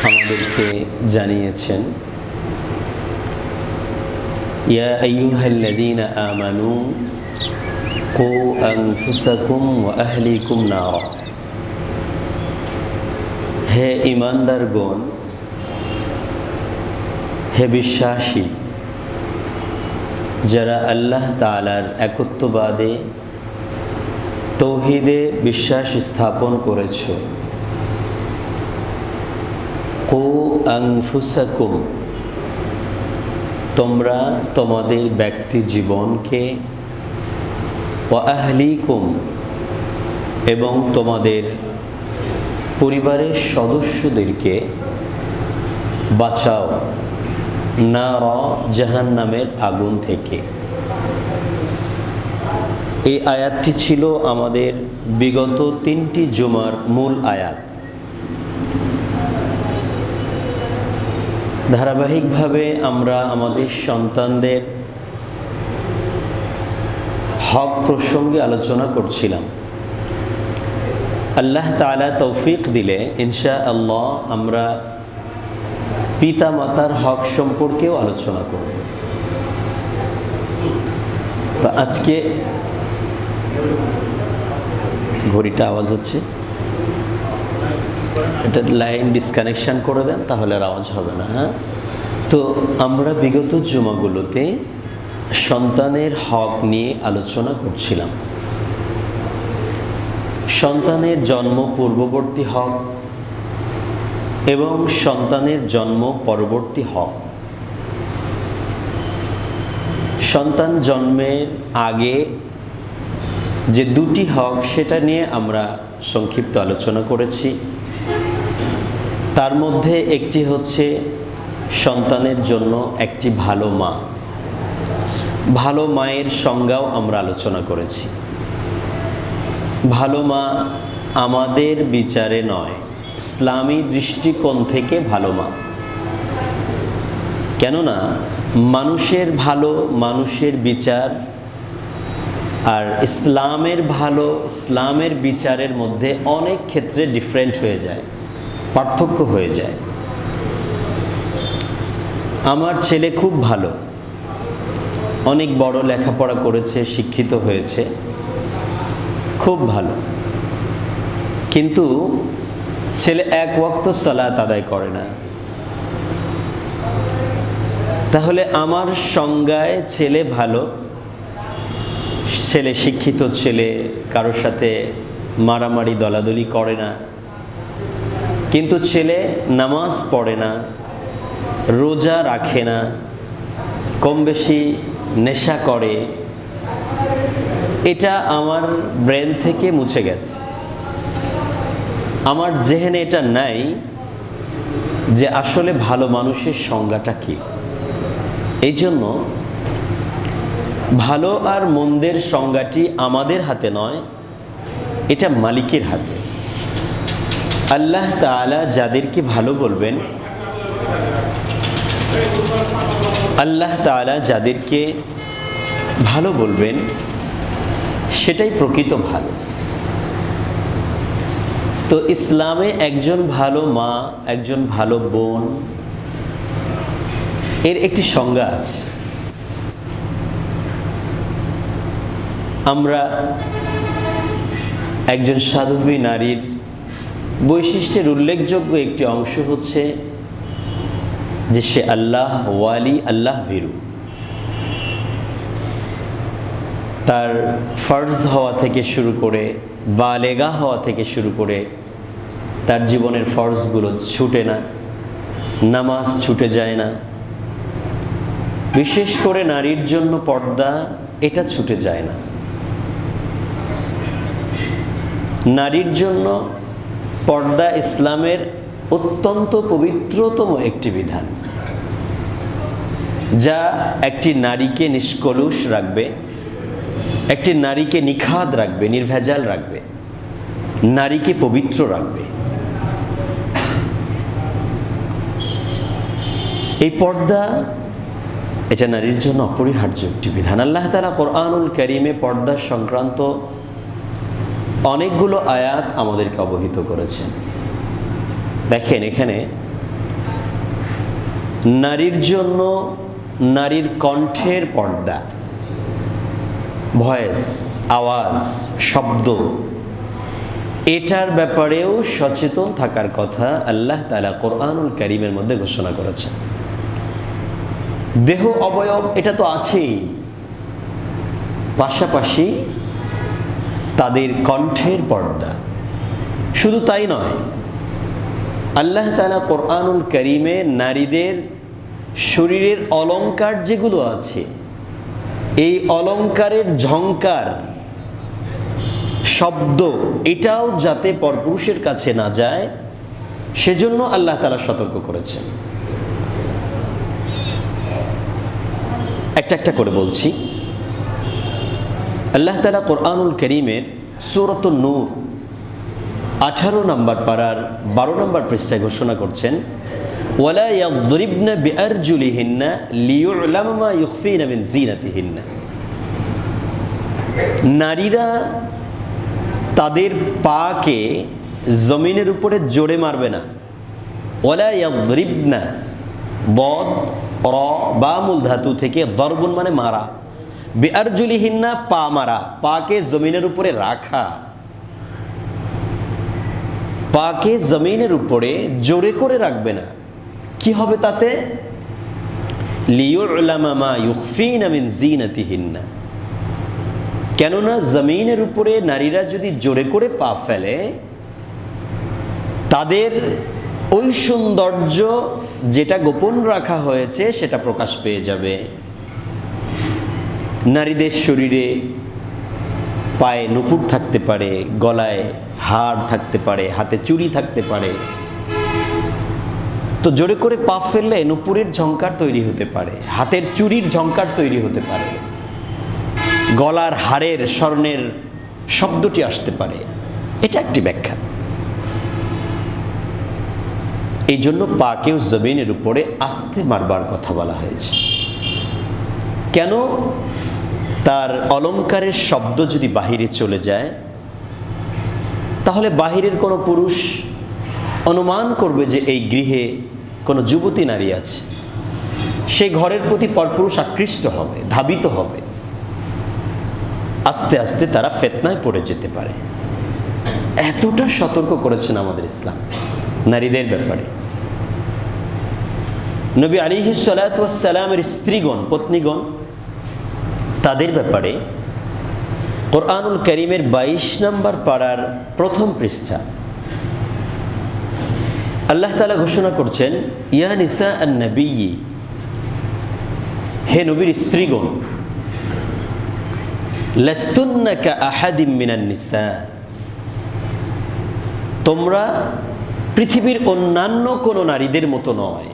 আমাদেরকে জানিয়েছেন, ইয়া আইয়ুহাল্লাযীনা আমানু কু আনফুসাকুম ওয়া আহলিকুম নারা। হে ঈমানদারগণ, হে বিশ্বাসী যারা আল্লাহ তাআলার একত্ববাদে তৌহিদে বিশ্বাস স্থাপন করেছ, কু আনফুসাকুম, তোমরা তোমাদের ব্যক্তি জীবনকে, ওয়া আহলিকুম, এবং তোমাদের পরিবারের সদস্যদেরকে বাঁচাও নারা, জাহান্নামের আগুন থেকে। এই আয়াতটি ছিল আমাদের বিগত 3টি জুমার মূল আয়াত। ধারাবাহিকভাবে আমরা আমাদের সন্তানদের হক প্রসঙ্গে আলোচনা করছিলাম। আল্লাহ তাআলা তৌফিক দিলে ইনশাআল্লাহ আমরা পিতা মাতার হক সম্পর্কেও আলোচনা করব। তো আজকে ঘড়িটা আওয়াজ হচ্ছে, এটা লাইন ডিসকানেকশন করে দেন, তাহলে আর আওয়াজ হবে না। হ্যাঁ, তো আমরা বিগত জুমাগুলোতে সন্তানের হক নিয়ে আলোচনা করছিলাম। সন্তানের জন্ম পূর্ববর্তী হক এবং সন্তানের জন্ম পরবর্তী হক। সন্তান জন্মের আগে যে 2টি হক, সেটা নিয়ে আমরা সংক্ষিপ্ত আলোচনা করেছি। তার মধ্যে একটি হচ্ছে সন্তানের জন্য একটি ভালো মা। ভালো মায়ের সংজ্ঞাও আমরা আলোচনা করেছি। ভালো মা আমাদের বিচারে নয়, ইসলামী দৃষ্টিকোণ থেকে ভালো মা। কেননা মানুষের ভালো, মানুষের বিচার আর ইসলামের ভালো, ইসলামের বিচারের মধ্যে অনেক ক্ষেত্রে ডিফারেন্ট হয়ে যায়, পার্থক্য হয়ে যায়। আমার ছেলে খুব ভালো, অনেক বড় লেখাপড়া করেছে, শিক্ষিত হয়েছে, খুব ভালো, কিন্তু ছেলে 1 ওয়াক্ত সালাত আদায় করে না। তাহলে আমার সংজ্ঞায় ছেলে ভালো, ছেলে শিক্ষিত, ছেলে কারোর সাথে মারামারি দলাদলি করে না, কিন্তু ছেলে নামাজ পড়ে না, রোজা রাখে না, কম বেশি নেশা করে, এটা আমার ব্রেন থেকে মুছে গেছে। আমার জেহেনে এটা নাই যে আসলে ভালো মানুষের সংজ্ঞাটা কি। এই জন্য ভালো আর মন্দের সংজ্ঞাটি আমাদের হাতে নয়, এটা মালিকের হাতে। আল্লাহ তাআলা যাদেরকে ভালো বলবেন, আল্লাহ তাআলা যাদেরকে ভালো বলবেন, সেটাই প্রকৃত ভালো। তো ইসলামে একজন ভালো মা, একজন ভালো বোন, এর একটি সংজ্ঞা আছে। আমরা একজন সাধবী নারীর বৈশিষ্ট্যের উল্লেখযোগ্য একটি অংশ হচ্ছে যে সে আল্লাহ ওয়ালি, আল্লাহ ভীরু। তার ফরজ হওয়া থেকে শুরু করে, বালেগা হওয়া থেকে শুরু করে, তার জীবনের ফরজগুলো ছুটে না, নামাজ ছুটে যায় না। বিশেষ করে নারীর জন্য পর্দা, এটা ছুটে যায় না। নারীর জন্য পর্দা ইসলামের অত্যন্ত পবিত্রতম একটি বিধান, যা একটি নারীকে নিষ্কলুষ রাখবে, একটি নারীকে নিখাদ রাখবে, নির্ভেজাল রাখবে, নারীকে পবিত্র রাখবে। এই পর্দা, এটা নারীর জন্য অপরিহার্য একটি বিধান। আল্লাহ তাআলা কোরআনুল কারীমে পর্দা সংক্রান্ত অনেকগুলো আয়াত আমাদেরকে অবহিত করেছেন। দেখেন, এখানে নারীর জন্য নারীর কণ্ঠের পর্দা, ভয়েস, আওয়াজ, শব্দ, এটার ব্যাপারেও সচেতন থাকার কথা আল্লাহ তাআলা কোরআনুল কারীমের মধ্যে ঘোষণা করেছেন। দেহ অবয়ব এটা তো আছেই, পাশাপাশি তাদের কণ্ঠের পর্দা। শুধু তাই নয়, আল্লাহ তাআলা কোরআনুল কারীমে নারীদের শরীরের অলংকার যেগুলো আছে, এই অলংকারের ঝংকার, শব্দ, এটাও যাতে পরপুরুষের কাছে না যায় সেজন্য আল্লাহ তাআলা সতর্ক করেছেন। একটা একটা করে বলছি। আল্লাহ তাআলা কোরআনুল কারীমের সূরাতুন নূর 18 নম্বর পারার 12 নম্বর পৃষ্ঠায় ঘোষণা করছেন, ওয়ালা ইয়াদরিবনা বিআরজুলিহিন্না লিয়ু'লামা মা ইউখফিনা মিন জিনাতিহিন্না। নারীরা তাদের পাকে জমিনের উপরে জোরে মারবে না। ওয়ালা ইয়াদরিবনা, বদ র বা মূল ধাতু থেকে দরবুন মানে মারা, বিআরজুলিহিন্না পা মারা, পাকে জমিনের উপরে রাখা। পাকে জমিনের উপরে জোরে করে রাখবে না। কি হবে তাতে? লিয়ু'লামা মা ইউখফিনা মিন জিনাতিহিন্না। কেননা জমিনের উপরে নারীরা যদি জোরে করে পা ফেলে, তাদের ওই সৌন্দর্য যেটা গোপন রাখা হয়েছে সেটা প্রকাশ পেয়ে যাবে। নারীদের শরীরে পায়ে নুপুর থাকতে পারে, গলায় হার থাকতে পারে, হাতে চুড়ি থাকতে পারে। তো জোরে করে পা ফেললে নুপুরের ঝংকার তৈরি হতে পারে, হাতের চুড়ির ঝংকার তৈরি হতে পারে, গলার হাড়ের স্বর্ণের শব্দটি আসতে পারে। এটা একটি ব্যাখ্যা। এই জন্য পাকেও জমিনের উপরে আস্তে মারবার কথা বলা হয়েছে। কেন? তার অলংকারের শব্দ যদি বাহিরে চলে যায়, তাহলে বাহিরের কোনো পুরুষ অনুমান করবে যে এই গৃহে কোনো যুবতী নারী আছে। সেই ঘরের প্রতি পরপুরুষ আকৃষ্ট হবে, ধাবিত হবে। আস্তে আস্তে তারা ফিতনায় পড়ে যেতে পারে। এতটা সতর্ক করেছেন আমাদের ইসলাম নারীদের ব্যাপারে। নবী আলাইহিস সালাতু ওয়াস সালামের স্ত্রীগণ, পত্নীগণ, তাদের ব্যাপারে কোরআনুল কারীমের 22 নম্বর পারার প্রথম পৃষ্ঠা আল্লাহ তাআলা ঘোষণা করছেন, ইয়া নিসা আন-নবী, হে নবীর স্ত্রীগণ, লাস্তুন্না কাআহাদিম মিনান নিসা, তোমরা পৃথিবীর অন্যান্য কোন নারীদের মতো নয়।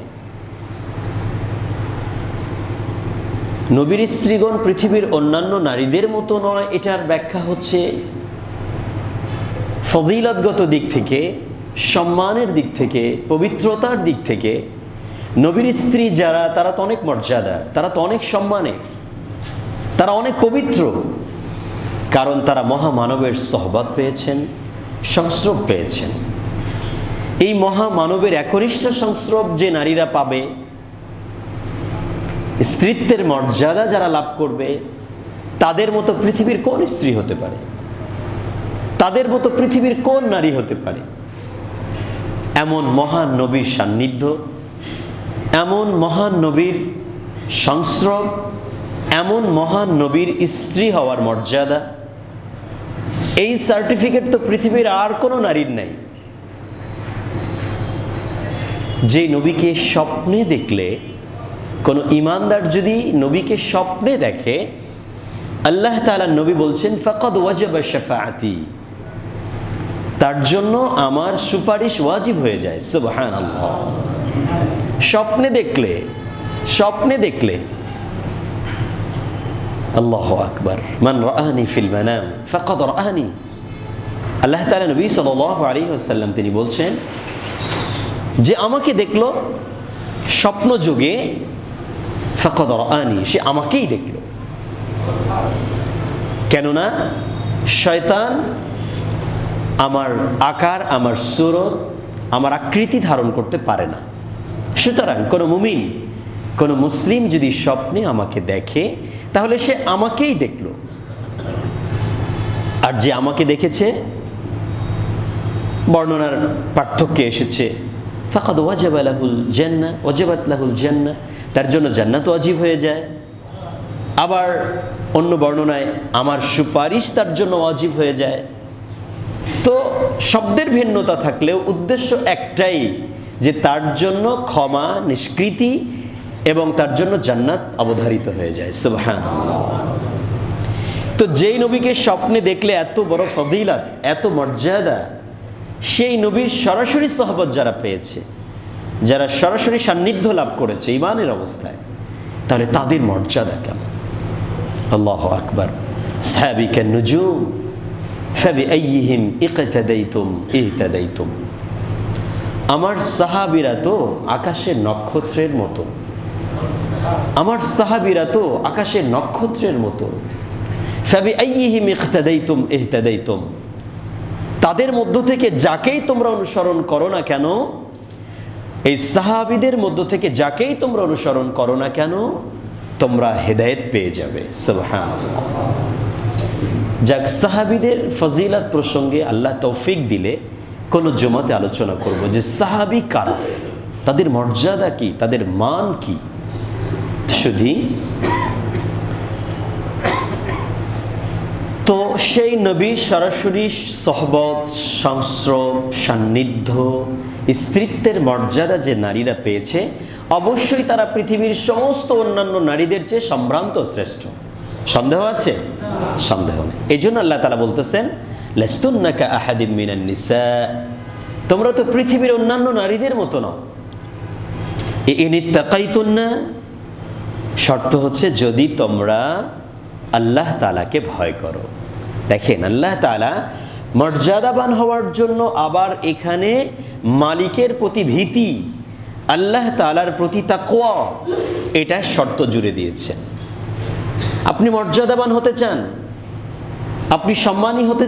নবীর স্ত্রীগণ পৃথিবীর অন্যান্য নারীদের মতো নয়, এটার ব্যাখ্যা হচ্ছে ফজিলতগত দিক থেকে, সম্মানের দিক থেকে, পবিত্রতার দিক থেকে নবীর স্ত্রী যারা, তারা তো অনেক মর্যাদার, তারা তো অনেক সম্মানের, তারা অনেক পবিত্র। কারণ তারা মহামানবের সোহবত পেয়েছেন, সংস্রব পেয়েছেন। এই মহামানবের একনিষ্ঠ সংস্রব যে নারীরা পাবে, স্ত্রীত্বের মর্যাদা যারা লাভ করবে, তাদের মতো পৃথিবীর কোন স্ত্রী হতে পারে? তাদের মতো পৃথিবীর কোন নারী হতে পারে? এমন মহান নবীর সান্নিধ্য, এমন মহান নবীর সংস্রব, এমন মহান নবীর স্ত্রী হওয়ার মর্যাদা, এই সার্টিফিকেট তো পৃথিবীর আর কোনো নারীর নাই। যে নবীকে স্বপ্নে দেখলে, কোনো ঈমানদার যদি নবীকে স্বপ্নে দেখে, আল্লাহ তাআলা নবী বলছেন, ফাকাদ ওয়াজাবা শাফাআতি, তার জন্য আমার সুপারিশ ওয়াজিব হয়ে যায়। সুবহানাল্লাহ। স্বপ্নে দেখলে, স্বপ্নে দেখলে, আল্লাহু আকবার, মান রাআনি ফিল মানাম ফাকাদ রাআনি। আল্লাহ তাআলা নবী সাল্লাল্লাহু আলাইহি ওয়াসাল্লাম তিনি বলছেন যে আমাকে দেখলো স্বপ্ন যোগে, ফাকাদ রাআনি, সে আমাকেই দেখলো। কেননা শয়তান আমার আকার, আমার সুরত, আমার আকৃতি ধারণ করতে পারে না। সুতরাং কোনো মুমিন, কোনো মুসলিম যদি স্বপ্নে আমাকে দেখে, তাহলে সে আমাকেই দেখলো। আর যে আমাকে দেখেছে, বর্ণনার পার্থক্যে এসেছে ফাকাদ ওয়াজাবা লাহুল জান্নাহ ওয়াজাবাত লাহুল জান্নাহ, তার জন্য জান্নাত ওয়াজিব হয়ে যায়। আবার অন্য বর্ণনায় আমার সুপারিশ তার জন্য ওয়াজিব হয়ে যায়। তো শব্দের ভিন্নতা থাকলেও উদ্দেশ্য একটাই, যে তার জন্য ক্ষমা, নিষ্কৃতি এবং তার জন্য জান্নাত অবধারিত হয়ে যায়। সুবহানাল্লাহ। তো যেই নবীকে স্বপ্নে দেখলে এত বড় ফজিলত, এত মর্যাদা, সেই নবীর সরাসরি সহবত যারা পেয়েছে, যারা সরাসরি সান্নিধ্য লাভ করেছে ঈমানের অবস্থায়, তাহলে তাদের মর্যাদা কেমন! আল্লাহু আকবার। সাহাবিকা নুজুম ফাবিআইয়িহিম ইকতাদাইতুম ইহতাদাইতুম। আমার সাহাবীরা তো আকাশের নক্ষত্রের মতো, আমার সাহাবীরা তো আকাশের নক্ষত্রের মতো। ফাবিআইয়িহিম ইকতাদাইতুম ইহতাদাইতুম, তাদের মধ্য থেকে যাকেই তোমরা অনুসরণ করো না কেন, এই সাহাবীদের মধ্য থেকে যাকেই তোমরা অনুসরণ করো না কেন, তোমরা হেদায়েত পেয়ে যাবে। সুবহানাল্লাহ। যাক, সাহাবীদের ফজিলত প্রসঙ্গে আল্লাহ তৌফিক দিলে কোনো জুমাতে আলোচনা করব যে সাহাবী কারা, তাদের মর্যাদা কি, তাদের মান কি। শুধু তো সেই নবীর সরাসরি সহবত, সংস্রব, সান্নিধ্য, স্ত্রীত্বের মর্যাদা যে নারীরা পেয়েছে, অবশ্যই তারা পৃথিবীর সমস্ত অন্যান্য নারীদের চেয়ে সম্ভ্রান্ত, শ্রেষ্ঠ। সন্দেহ আছে? সন্দেহ নেই। এই জন্য আল্লাহ তাআলা বলতেছেন, লাস্তুন্না কাআহাদিম মিনান নিসা, তোমরা তো পৃথিবীর অন্যান্য নারীদের মতো নও। ইনিত্তাকাইতুন্না, শর্ত হচ্ছে যদি তোমরা আল্লাহ তাআলাকে ভয় করো। দেখেন, আল্লাহ তাআলা মর্যাদাবান হওয়ার জন্য আবার এখানে মালিকের প্রতি ভীতি, আল্লাহ তাআলার প্রতি তাকওয়া, এটা শর্ত জুড়ে দিয়েছেন। আপনি মর্যাদাবান হতে চান, আপনি সম্মানী হতে